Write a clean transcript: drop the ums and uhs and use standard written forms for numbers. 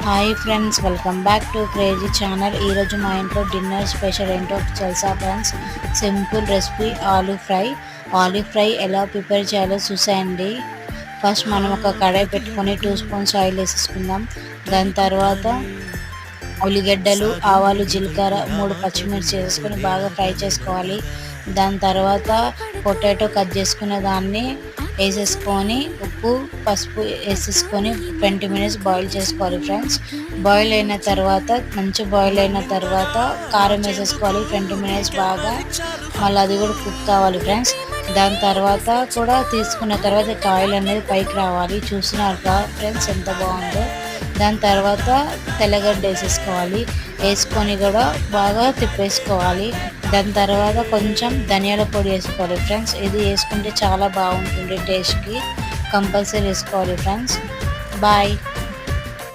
Hi friends, welcome back to crazy channel. ఈరోజు మా ఇంట్లో డిన్నర్ స్పెషల్ ఏంటో తెలుసా friends? Simple recipe aloo fry ఎలా ప్రిపేర్ చేయాలో చూసేయండి. ఫస్ట్ మనం ఒక కడాయి పెట్టుకొని 2 స్పూన్స్ ఆయిల్ వేసేసుకుందాం. దాని తర్వాత ఉల్లిగడ్డలు, ఆవాలు, జీలకర్ర, 3 పచ్చిమిర్చి వేసుకొని బాగా ఫ్రై చేసుకోవాలి. దాని తర్వాత పొటాటో కట్ చేసుకున్న దాన్ని వేసేసుకొని ఉప్పు, పసుపు వేసేసుకొని 20 మినిట్స్ బాయిల్ చేసుకోవాలి ఫ్రెండ్స్. బాయిల్ అయిన తర్వాత బాయిల్ అయిన తర్వాత కారం వేసేసుకోవాలి 20 మినిట్స్ బాగా. మళ్ళీ అది కూడా కుక్ కావాలి ఫ్రెండ్స్. దాని తర్వాత కూడా తీసుకున్న తర్వాత ఆయిల్ అనేది పైకి రావాలి. చూసినారుగా ఫ్రెండ్స్ ఎంత బాగుందో. దాని తర్వాత తెల్లగడ్డ వేసేసుకోవాలి. వేసుకొని కూడా బాగా తిప్పేసుకోవాలి. దాని తర్వాత కొంచెం ధనియాల పొడి వేసుకోవాలి ఫ్రెండ్స్. ఇది వేసుకుంటే చాలా బాగుంటుంది టేస్ట్కి. కంపల్సరీ వేసుకోవాలి ఫ్రెండ్స్. బాయ్.